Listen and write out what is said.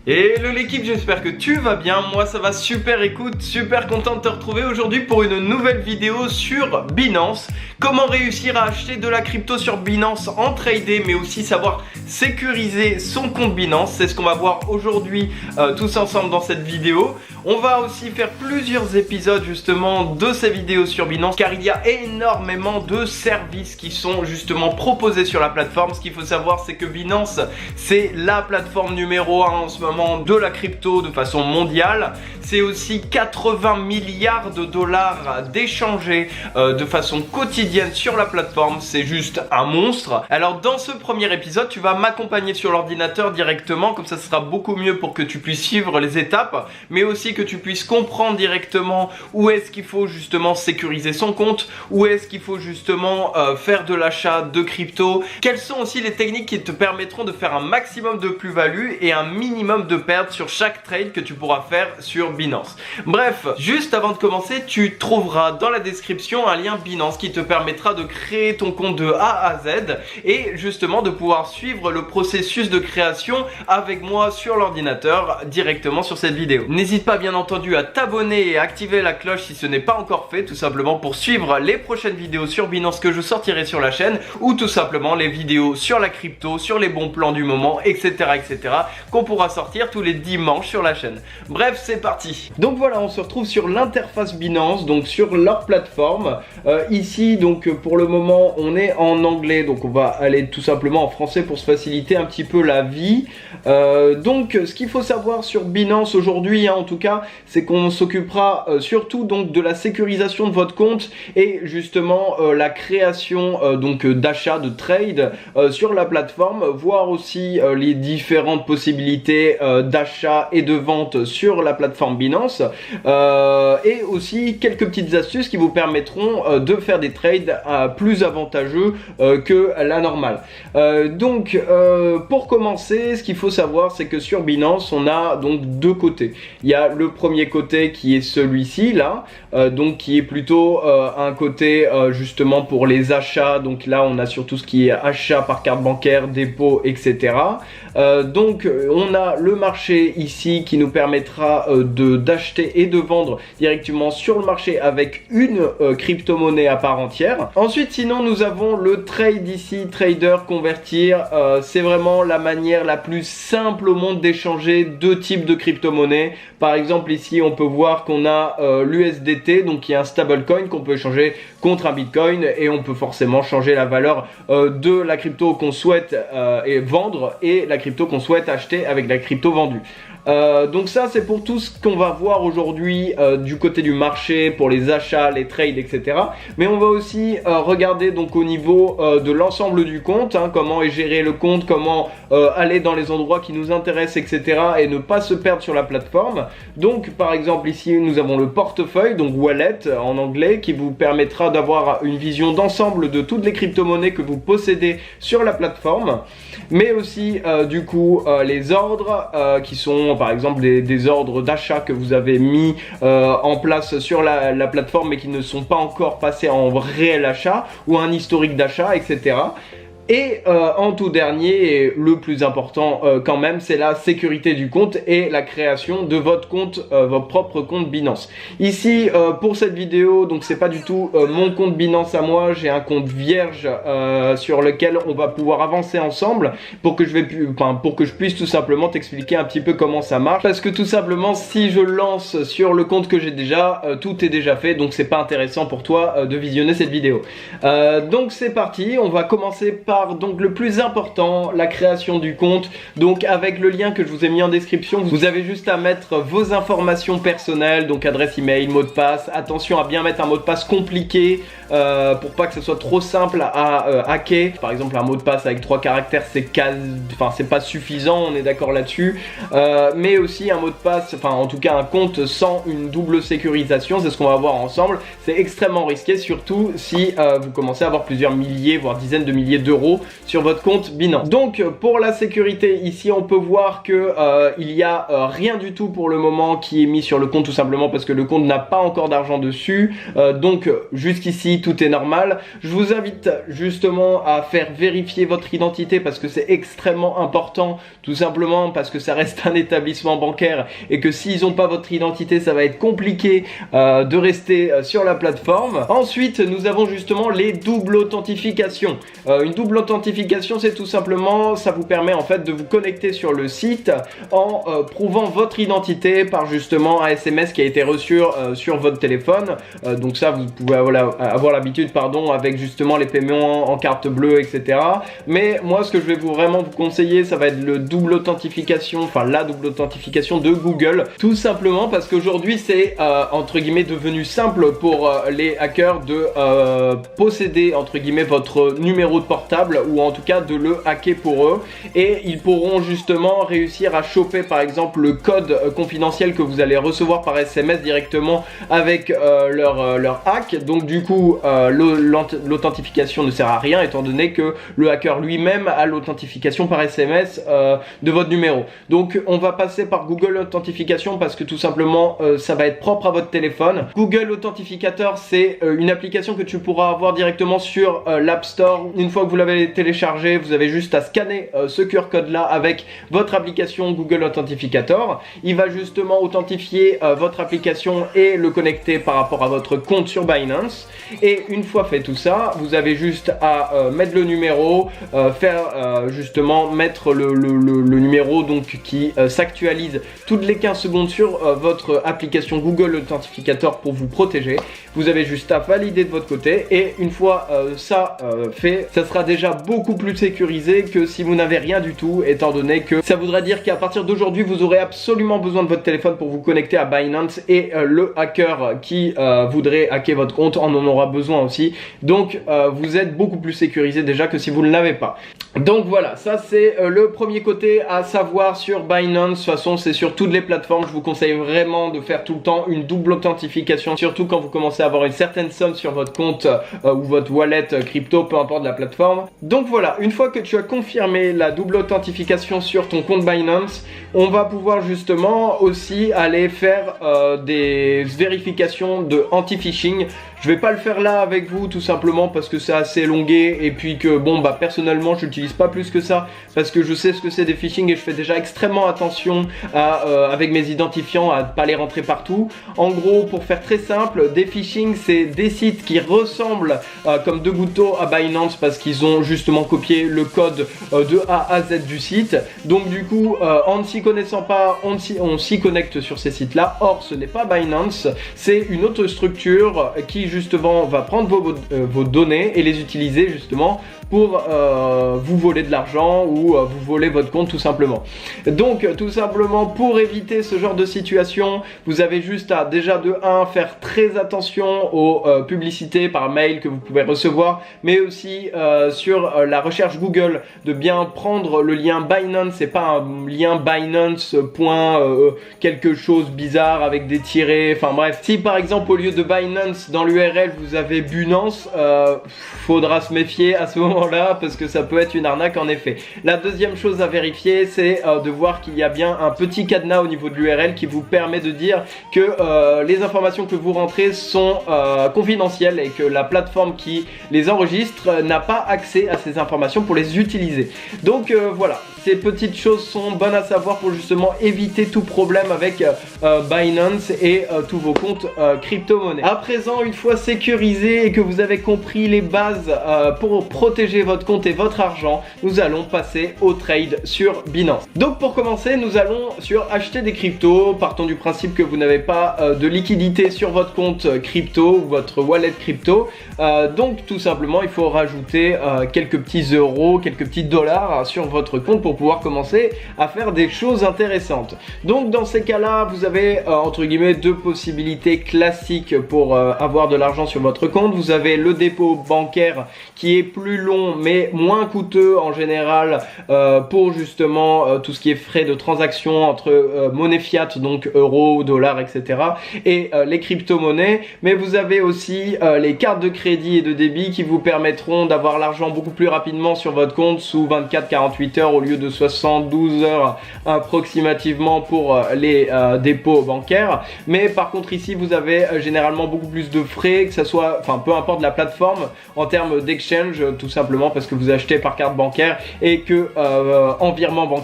Hello l'équipe, j'espère que tu vas bien, moi ça va super, écoute, super content de te retrouver aujourd'hui pour une nouvelle vidéo sur Binance. Comment réussir à acheter de la crypto sur Binance en trader, mais aussi savoir sécuriser son compte Binance. C'est ce qu'on va voir aujourd'hui tous ensemble dans cette vidéo. On va aussi faire plusieurs épisodes justement de ces vidéos sur Binance, car il y a énormément de services qui sont justement proposés sur la plateforme. Ce qu'il faut savoir, c'est que Binance, c'est la plateforme numéro 1 en ce moment de la crypto de façon mondiale. C'est aussi 80 milliards de dollars d'échangés de façon quotidienne sur la plateforme. C'est juste un monstre. Alors dans ce premier épisode, tu vas m'accompagner sur l'ordinateur directement, comme ça ce sera beaucoup mieux pour que tu puisses suivre les étapes, mais aussi que tu puisses comprendre directement où est-ce qu'il faut justement sécuriser son compte, où est-ce qu'il faut justement faire de l'achat de crypto, quelles sont aussi les techniques qui te permettront de faire un maximum de plus-value et un minimum de pertes sur chaque trade que tu pourras faire sur Binance. Bref, juste avant de commencer, tu trouveras dans la description un lien Binance qui te permettra de créer ton compte de A à Z et justement de pouvoir suivre le processus de création avec moi sur l'ordinateur directement sur cette vidéo. N'hésite pas bien entendu à t'abonner et à activer la cloche si ce n'est pas encore fait, tout simplement pour suivre les prochaines vidéos sur Binance que je sortirai sur la chaîne, ou tout simplement les vidéos sur la crypto, sur les bons plans du moment, etc. qu'on pourra sortir tous les dimanches sur la chaîne. Bref, c'est parti. Donc voilà, on se retrouve sur l'interface Binance, donc sur leur plateforme. Ici, donc pour le moment, on est en anglais, donc on va aller tout simplement en français pour se faciliter un petit peu la vie. Donc ce qu'il faut savoir sur Binance aujourd'hui, en tout cas, c'est qu'on s'occupera surtout donc de la sécurisation de votre compte et justement la création donc d'achat, de trade sur la plateforme, voir aussi les différentes possibilités d'achat et de vente sur la plateforme Binance, et aussi quelques petites astuces qui vous permettront de faire des trades plus avantageux que la normale. Donc pour commencer, ce qu'il faut savoir, c'est que sur Binance on a donc deux côtés. Il y a le premier côté qui est celui-ci là, donc qui est plutôt un côté justement pour les achats. Donc là on a surtout ce qui est achat par carte bancaire, dépôt, etc. Donc on a le marché ici qui nous permettra d'acheter et de vendre directement sur le marché avec une crypto-monnaie à part entière. Ensuite, sinon, nous avons le trade ici, trader, convertir. C'est vraiment la manière la plus simple au monde d'échanger deux types de crypto-monnaies. Par exemple, ici, on peut voir qu'on a l'USDT, donc qui est un stablecoin qu'on peut échanger contre un bitcoin, et on peut forcément changer la valeur de la crypto qu'on souhaite et vendre et la crypto qu'on souhaite acheter avec la crypto vendue. Donc ça c'est pour tout ce qu'on va voir aujourd'hui du côté du marché, pour les achats, les trades, etc. Mais on va aussi regarder donc au niveau de l'ensemble du compte, comment est géré le compte, comment aller dans les endroits qui nous intéressent, etc. et ne pas se perdre sur la plateforme. Donc par exemple ici nous avons le portefeuille, donc wallet en anglais, qui vous permettra d'avoir une vision d'ensemble de toutes les crypto-monnaies que vous possédez sur la plateforme, mais aussi du coup les ordres qui sont par exemple des ordres d'achat que vous avez mis en place sur la plateforme mais qui ne sont pas encore passés en réel achat, ou un historique d'achat, etc. Et en tout dernier, et le plus important quand même, c'est la sécurité du compte et la création de votre compte, votre propre compte Binance. Ici, pour cette vidéo, donc c'est pas du tout mon compte Binance à moi, j'ai un compte vierge sur lequel on va pouvoir avancer ensemble pour que je puisse tout simplement t'expliquer un petit peu comment ça marche. Parce que tout simplement, si je lance sur le compte que j'ai déjà, tout est déjà fait, donc c'est pas intéressant pour toi de visionner cette vidéo. Donc c'est parti, on va commencer par donc le plus important, la création du compte. Donc avec le lien que je vous ai mis en description, vous avez juste à mettre vos informations personnelles, donc adresse email, mot de passe. Attention à bien mettre un mot de passe compliqué pour pas que ce soit trop simple à hacker. Par exemple, un mot de passe avec 3 caractères, c'est pas suffisant, on est d'accord là-dessus. Mais aussi un mot de passe, en tout cas un compte sans une double sécurisation, c'est ce qu'on va voir ensemble. C'est extrêmement risqué, surtout si vous commencez à avoir plusieurs milliers, voire dizaines de milliers d'euros euros sur votre compte Binance. Donc pour la sécurité, ici on peut voir que il y a rien du tout pour le moment qui est mis sur le compte, tout simplement parce que le compte n'a pas encore d'argent dessus. Donc jusqu'ici tout est normal. Je vous invite justement à faire vérifier votre identité parce que c'est extrêmement important, tout simplement parce que ça reste un établissement bancaire et que s'ils n'ont pas votre identité, ça va être compliqué de rester sur la plateforme. Ensuite, nous avons justement les doubles authentifications. Une double authentification, c'est tout simplement, ça vous permet en fait de vous connecter sur le site en prouvant votre identité par justement un SMS qui a été reçu sur votre téléphone. Donc ça, vous pouvez avoir l'habitude, avec justement les paiements en carte bleue, etc. Mais moi, ce que je vais vraiment vous conseiller, ça va être le double authentification, enfin la double authentification de Google, tout simplement parce qu'aujourd'hui c'est entre guillemets devenu simple pour les hackers de posséder entre guillemets votre numéro de portable, ou en tout cas de le hacker pour eux, et ils pourront justement réussir à choper par exemple le code confidentiel que vous allez recevoir par SMS directement avec leur hack. Donc du coup l'authentification ne sert à rien étant donné que le hacker lui-même a l'authentification par SMS de votre numéro. Donc on va passer par Google Authentification parce que tout simplement ça va être propre à votre téléphone. Google Authentificator, c'est une application que tu pourras avoir directement sur l'App Store. Une fois que vous l'avez téléchargé, vous avez juste à scanner ce QR code là avec votre application Google Authentificator. Il va justement authentifier votre application et le connecter par rapport à votre compte sur Binance. Et une fois fait tout ça, vous avez juste à mettre le numéro, justement mettre le numéro donc qui s'actualise toutes les 15 secondes sur votre application Google Authentificator pour vous protéger. Vous avez juste à valider de votre côté et une fois ça fait, ça sera déjà beaucoup plus sécurisé que si vous n'avez rien du tout, étant donné que ça voudrait dire qu'à partir d'aujourd'hui vous aurez absolument besoin de votre téléphone pour vous connecter à Binance, et le hacker qui voudrait hacker votre compte en aura besoin aussi. Donc vous êtes beaucoup plus sécurisé déjà que si vous ne l'avez pas. Donc voilà, ça c'est le premier côté à savoir sur Binance. De toute façon c'est sur toutes les plateformes, je vous conseille vraiment de faire tout le temps une double authentification, surtout quand vous commencez à avoir une certaine somme sur votre compte ou votre wallet crypto, peu importe la plateforme. Donc voilà, une fois que tu as confirmé la double authentification sur ton compte Binance, on va pouvoir justement aussi aller faire des vérifications de anti-phishing. Je vais pas le faire là avec vous tout simplement parce que c'est assez longué et puis que bon bah personnellement je n'utilise pas plus que ça parce que je sais ce que c'est des phishing et je fais déjà extrêmement attention à, avec mes identifiants à ne pas les rentrer partout. En gros, pour faire très simple, des phishing c'est des sites qui ressemblent comme deux gouttes à Binance parce qu'ils ont justement copié le code de A à Z du site. Donc du coup en ne s'y connaissant pas, on s'y connecte sur ces sites là. Or ce n'est pas Binance, c'est une autre structure qui justement va prendre vos données et les utiliser justement pour vous voler de l'argent ou vous voler votre compte tout simplement. Donc tout simplement pour éviter ce genre de situation, vous avez juste à déjà de 1 faire très attention aux publicités par mail que vous pouvez recevoir, mais aussi sur la recherche Google de bien prendre le lien Binance, c'est pas un lien Binance quelque chose bizarre avec des tirets, enfin bref. Si par exemple au lieu de Binance dans l'URL vous avez Binance, faudra se méfier à ce moment-là parce que ça peut être une arnaque en effet. La deuxième chose à vérifier, c'est de voir qu'il y a bien un petit cadenas au niveau de l'URL qui vous permet de dire que les informations que vous rentrez sont confidentielles et que la plateforme qui les enregistre n'a pas accès à ces informations pour les utiliser. Donc voilà, ces petites choses sont bonnes à savoir pour justement éviter tout problème avec Binance et tous vos comptes crypto-monnaies. À présent, une fois sécurisé et que vous avez compris les bases pour protéger votre compte et votre argent, nous allons passer au trade sur Binance. Donc pour commencer, nous allons sur acheter des cryptos. Partons du principe que vous n'avez pas de liquidité sur votre compte crypto ou votre wallet crypto. Donc tout simplement, il faut rajouter quelques petits euros, quelques petits dollars sur votre compte pour pour pouvoir commencer à faire des choses intéressantes. Donc dans ces cas-là, vous avez entre guillemets deux possibilités classiques pour avoir de l'argent sur votre compte. Vous avez le dépôt bancaire qui est plus long mais moins coûteux en général pour justement tout ce qui est frais de transaction entre monnaie fiat, donc euros, dollars, etc. et les crypto-monnaies. Mais vous avez aussi les cartes de crédit et de débit qui vous permettront d'avoir l'argent beaucoup plus rapidement sur votre compte sous 24-48 heures au lieu de 72 heures approximativement pour les dépôts bancaires. Mais par contre ici vous avez généralement beaucoup plus de frais, que ça soit, enfin peu importe la plateforme en termes d'exchange, tout simplement parce que vous achetez par carte bancaire et que en virement bancaire